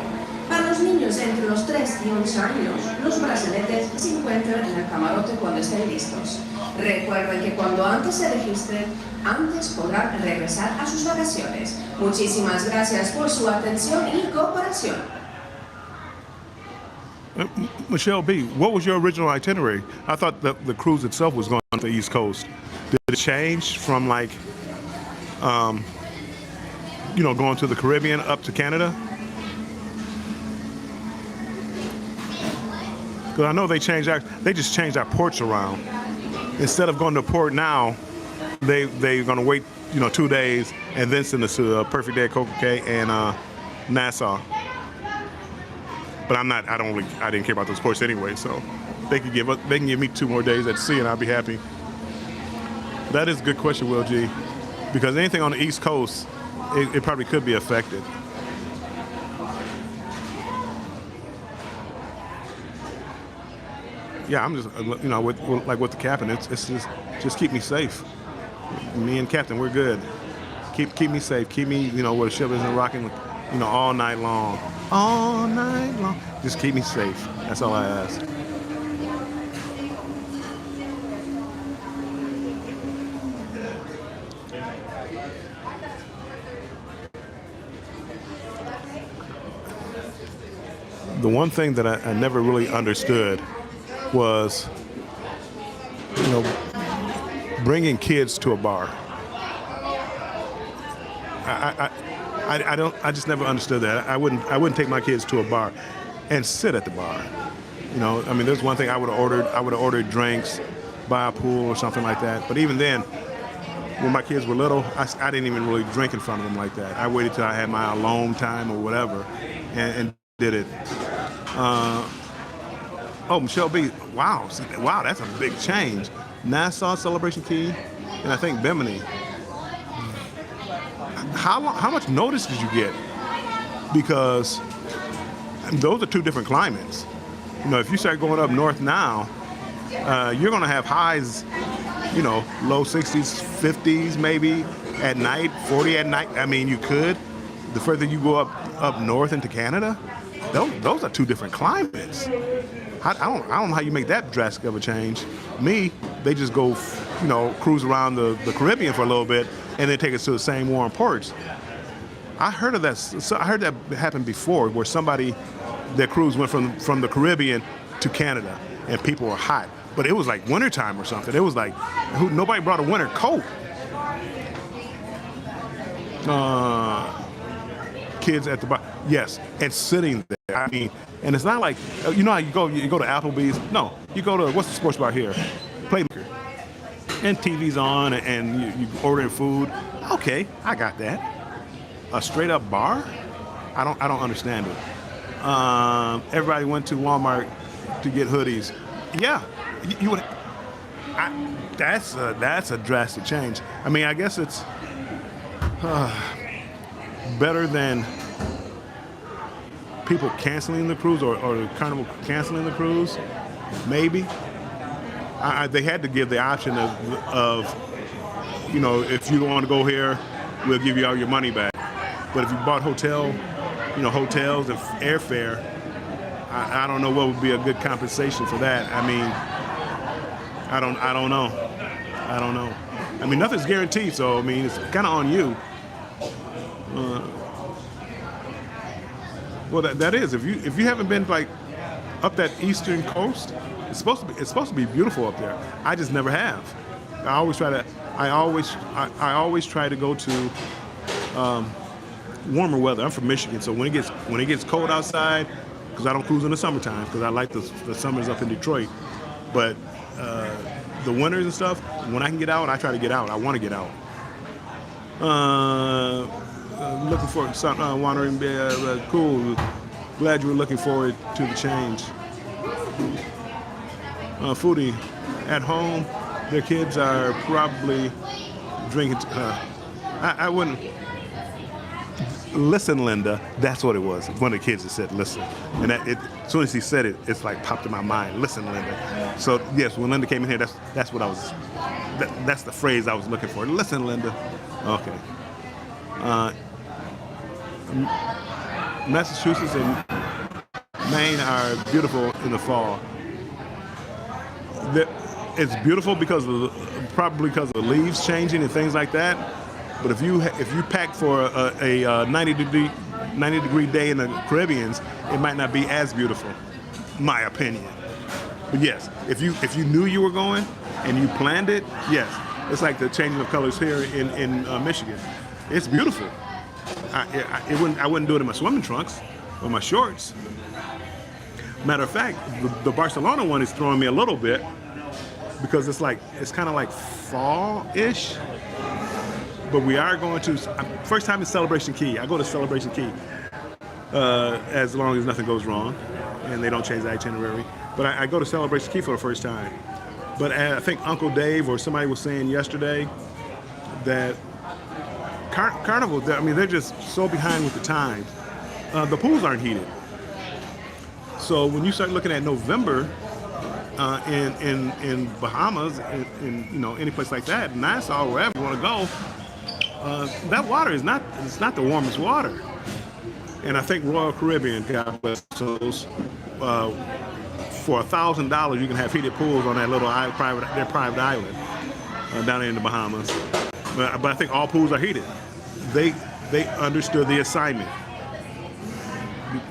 Para los niños entre los 3 y 11 años, los brazaletes se encuentran en el camarote cuando estén listos. Recuerden que cuando antes se registren, antes podrán regresar a sus vacaciones. Muchísimas gracias por su atención y cooperación. Michelle B., what was your original itinerary? I thought that the cruise itself was going to the East Coast. Did it change from like, going to the Caribbean up to Canada? Because I know they just changed our ports around. Instead of going to port now, they're going to wait, 2 days and then send us to Perfect Day at Coco Cay and Nassau. But I didn't care about those ports anyway, so they can give me 2 more days at sea and I'll be happy. That is a good question, Will G, because anything on the East Coast, it probably could be affected. Yeah, I'm just, with the captain, it's just keep me safe. Me and Captain, we're good. Keep me safe. Keep me, where the ship isn't rocking, all night long. All night long. Just keep me safe. That's all I ask. The one thing that I never really understood was, bringing kids to a bar. I just never understood that. I wouldn't take my kids to a bar and sit at the bar. There's one thing I would have ordered. I would have ordered drinks by a pool or something like that. But even then, when my kids were little, I didn't even really drink in front of them like that. I waited till I had my alone time or whatever and did it. Michelle B. Wow, that's a big change. Nassau, Celebration Key, and I think Bimini. How much notice did you get? Because those are 2 different climates. If you start going up north now, you're going to have highs, low 60s, 50s maybe at night, 40 at night. I mean, you could. The further you go up north into Canada, those are 2 different climates. I don't know how you make that drastic of a change. Me, they just go, cruise around the Caribbean for a little bit and then take us to the same warm ports. I heard of that. So I heard that happened before, where their cruise went from the Caribbean to Canada, and people were hot. But it was like wintertime or something. It was like nobody brought a winter coat. Kids at the bar, yes, and sitting there. I mean, and it's not like how you go to Applebee's. No, you go to, what's the sports bar here? Playmaker. And TV's on, and you ordering food. Okay, I got that. A straight up bar? I don't understand it. Everybody went to Walmart to get hoodies. Yeah, you would. That's a drastic change. I mean, I guess it's better than people canceling the cruise or Carnival canceling the cruise, maybe. They had to give the option of if you don't want to go here, we'll give you all your money back. But if you bought hotels and airfare, I don't know what would be a good compensation for that. I mean, I don't know. I mean, nothing's guaranteed, so I mean, it's kind of on you. Well, that is. If you haven't been like up that eastern coast, it's supposed to be beautiful up there. I just never have. I always try to go to warmer weather. I'm from Michigan, so when it gets cold outside, because I don't cruise in the summertime, because I like the summers up in Detroit. But the winters and stuff, when I can get out, I try to get out. I want to get out. Looking for something, wandering, cool. Glad you were looking forward to the change. Foodie, at home, their kids are probably drinking. I wouldn't. Listen, Linda, that's what it was. One of the kids that said, listen. And as soon as he said it, it's like popped in my mind. Listen, Linda. So, yes, when Linda came in here, that's what I was, that's the phrase I was looking for. Listen, Linda. Okay. Massachusetts and Maine are beautiful in the fall. It's beautiful probably because of the leaves changing and things like that. But if you pack for a 90 degree day in the Caribbeans, it might not be as beautiful, my opinion. But yes, if you knew you were going and you planned it, yes, it's like the changing of colors here in Michigan. It's beautiful. I wouldn't do it in my swimming trunks or my shorts. Matter of fact, the Barcelona one is throwing me a little bit because it's kind of like fall-ish. But we are going to, first time in Celebration Key. I go to Celebration Key as long as nothing goes wrong and they don't change the itinerary. But I go to Celebration Key for the first time. But I think Uncle Dave or somebody was saying yesterday that Carnival, they're just so behind with the times. The pools aren't heated. So when you start looking at November in Bahamas, in any place like that, Nassau, wherever you want to go, that water it's not the warmest water. And I think Royal Caribbean, God bless those, for $1,000 you can have heated pools on that little private island down there in the Bahamas. But I think all pools are heated. They understood the assignment.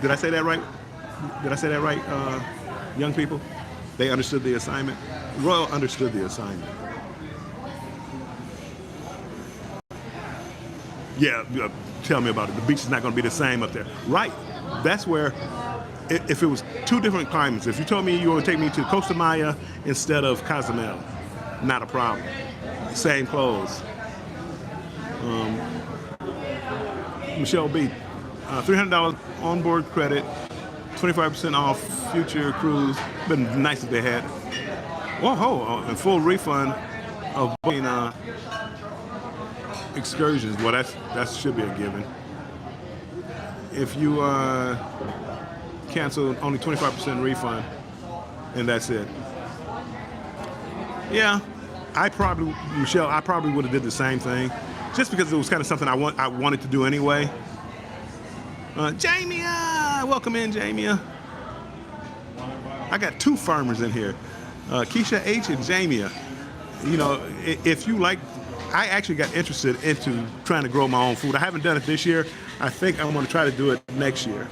Did I say that right? Young people? They understood the assignment. Royal understood the assignment. Yeah, tell me about it. The beach is not going to be the same up there. Right. That's where, if it was two different climates, if you told me you want to take me to Costa Maya instead of Cozumel, not a problem. Same clothes. Michelle B. $300 onboard credit, 25% off future cruise. Been nice if they had. Whoa, and full refund of booking excursions. Well, that should be a given. If you cancel, only 25% refund, and that's it. Yeah, Michelle, I probably would have did the same thing, just because it was kind of something I wanted to do anyway. Jamia, welcome in, Jamia. I got two farmers in here, Keisha H and Jamia. If you like, I actually got interested into trying to grow my own food. I haven't done it this year. I think I'm going to try to do it next year.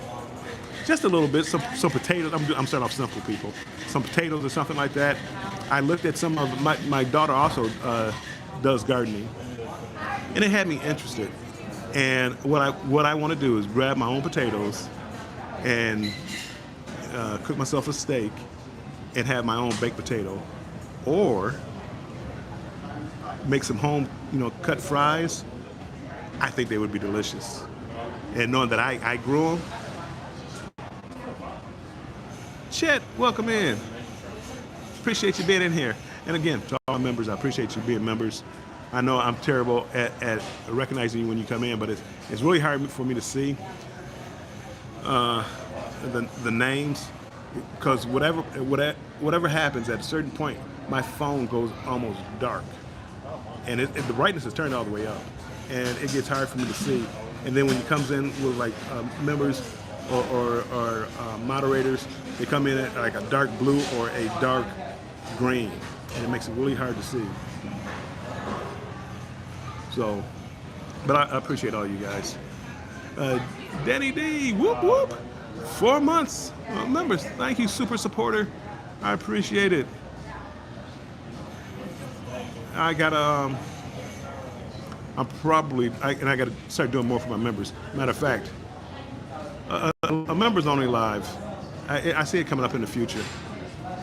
Just a little bit, some potatoes. I'm starting off simple, people. Some potatoes or something like that. I looked at some of my daughter also does gardening, and it had me interested. And what I want to do is grab my own potatoes and cook myself a steak and have my own baked potato, or make some home, cut fries. I think they would be delicious. And knowing that I grew them. Chet, welcome in. Appreciate you being in here. And again, to all my members, I appreciate you being members. I know I'm terrible at recognizing you when you come in, but it's really hard for me to see the names, because whatever happens at a certain point, my phone goes almost dark, and the brightness is turned all the way up, and it gets hard for me to see. And then when it comes in with like members or moderators, they come in at like a dark blue or a dark green, and it makes it really hard to see. So, but I appreciate all you guys. Danny D, whoop whoop, 4 months members. Thank you, super supporter. I appreciate it. I gotta, I gotta start doing more for my members. Matter of fact, a members only live. I see it coming up in the future.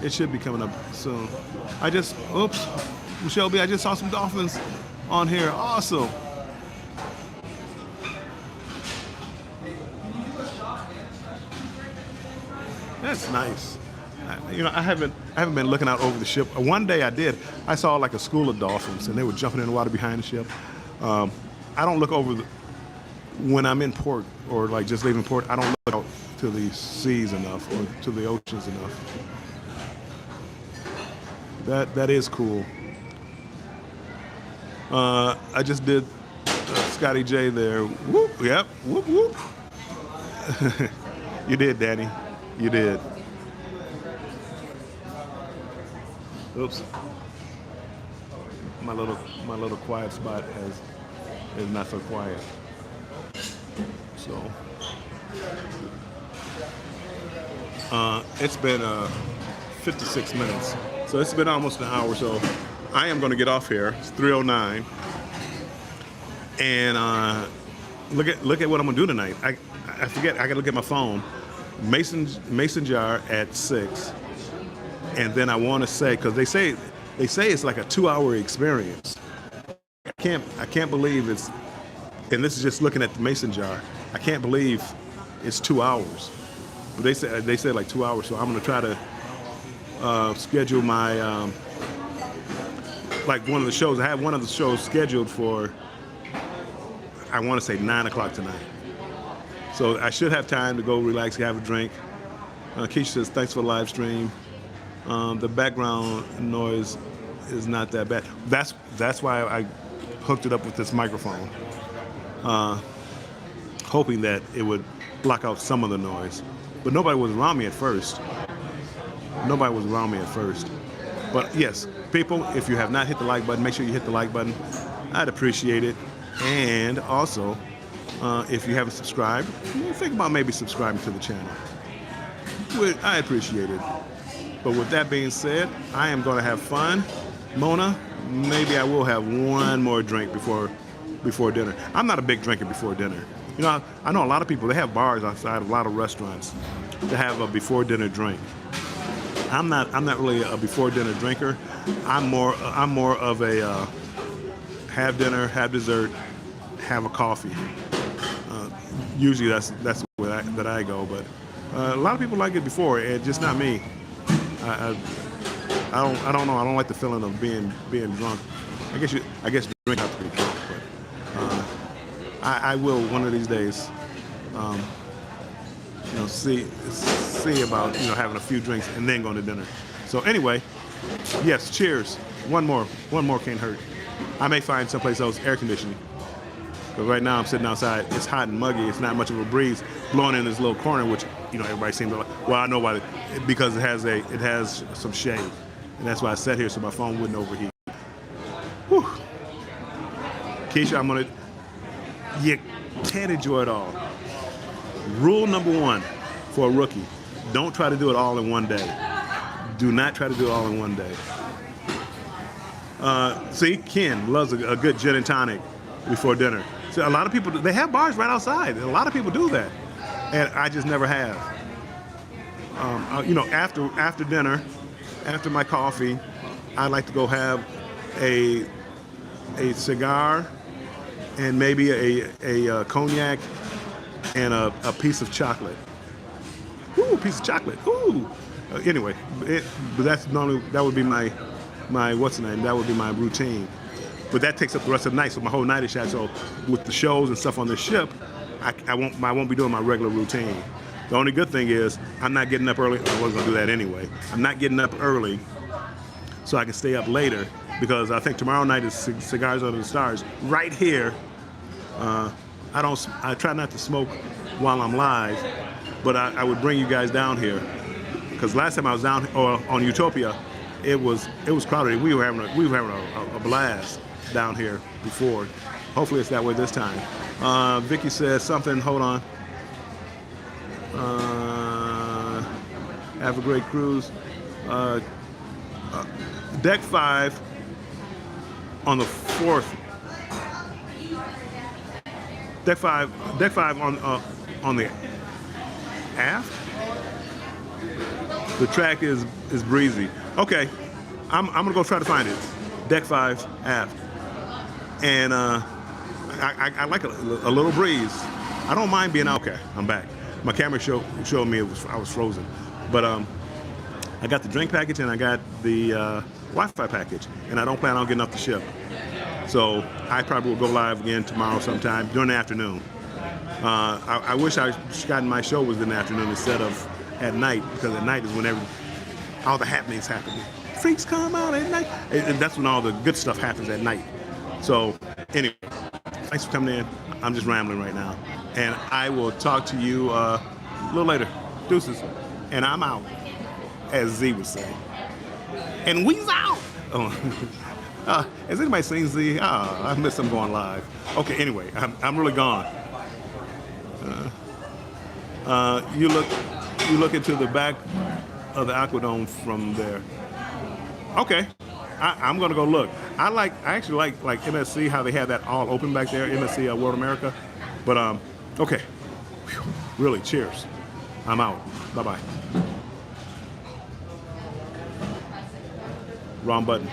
It should be coming up soon. Oops, Shelby, I just saw some dolphins on here. Awesome. That's nice. I haven't been looking out over the ship. One day I did. I saw like a school of dolphins, and they were jumping in the water behind the ship. I don't look over when I'm in port or like just leaving port. I don't look out to the seas enough or to the oceans enough. That is cool. I just did Scotty J there. Whoop, yep, whoop, whoop. You did, Danny. You did. Oops. My little quiet spot is not so quiet. So it's been 56 minutes. So it's been almost an hour. So I am going to get off here. It's 3:09. And look at what I'm gonna do tonight. I forget. I gotta look at my phone. Mason jar at 6, and then I want to say, because they say it's like a 2-hour experience. I can't believe it's, and this is just looking at the mason jar. I can't believe it's 2 hours. But they said like 2 hours. So I'm gonna try to schedule my like one of the shows. I have one of the shows scheduled for, I want to say 9 o'clock tonight. So I should have time to go relax, have a drink. Keisha says, thanks for the live stream. The background noise is not that bad. That's why I hooked it up with this microphone, hoping that it would block out some of the noise. But nobody was around me at first. But yes, people, if you have not hit the like button, make sure you hit the like button. I'd appreciate it. And also, if you haven't subscribed, think about maybe subscribing to the channel. I appreciate it. But with that being said, I am going to have fun. Mona, maybe I will have one more drink before dinner. I'm not a big drinker before dinner. You know, I know a lot of people, they have bars outside of a lot of restaurants to have a before dinner drink. I'm not really a before dinner drinker. I'm more of a have dinner, have dessert, have a coffee. Usually that's where I go, but a lot of people like it before, and just not me. I don't know. I don't like the feeling of being drunk. I guess drink have to be drunk, but I will one of these days. See about having a few drinks and then going to dinner. So anyway, yes, cheers. One more can't hurt. I may find someplace else air conditioning. But right now I'm sitting outside. It's hot and muggy. It's not much of a breeze blowing in this little corner, which everybody seems to like. Well, I know why, because it has some shade, and that's why I sat here so my phone wouldn't overheat. Whew. Keisha, you can't enjoy it all. Rule number 1 for a rookie: don't try to do it all in one day. Do not try to do it all in one day. See, Ken loves a good gin and tonic before dinner. So a lot of people, they have bars right outside. A lot of people do that, and I just never have. After dinner, after my coffee, I like to go have a cigar and maybe a cognac and a piece of chocolate. Ooh, piece of chocolate. Ooh. Anyway, that would be my what's the name? That would be my routine. But that takes up the rest of the night, so my whole night is shot. So with the shows and stuff on the ship, I won't be doing my regular routine. The only good thing is I'm not getting up early. I wasn't gonna do that anyway. I'm not getting up early, so I can stay up later, because I think tomorrow night is Cigars Under the Stars right here. I try not to smoke while I'm live, but I would bring you guys down here, because last time I was down on Utopia, it was crowded. We were having a blast down here before, Hopefully it's that way this time. Vicky says something, hold on. Have a great cruise. Deck 5 on the 4th. Deck 5 on the aft. The track is breezy. Okay, I'm gonna go try to find it. Deck 5 aft, and I like a little breeze. I don't mind being out. Okay, I'm back. My camera showed me I was frozen, but I got the drink package and I got the Wi-Fi package, and I don't plan on getting off the ship. So I probably will go live again tomorrow sometime during the afternoon. I wish I gotten my show was in the afternoon instead of at night, because at night is when all the happenings happen. Freaks come out at night. And that's when all the good stuff happens at night. So anyway, thanks for coming in. I'm just rambling right now. And I will talk to you a little later. Deuces. And I'm out, as Z would say. And we's out! Oh. Has anybody seen Z? I missed him going live. Okay, anyway, I'm really gone. You look into the back of the Aquadome from there. Okay, I'm gonna go look. I actually like MSC, how they have that all open back there, MSC World America. But okay, whew, really, cheers. I'm out. Bye bye. Wrong button.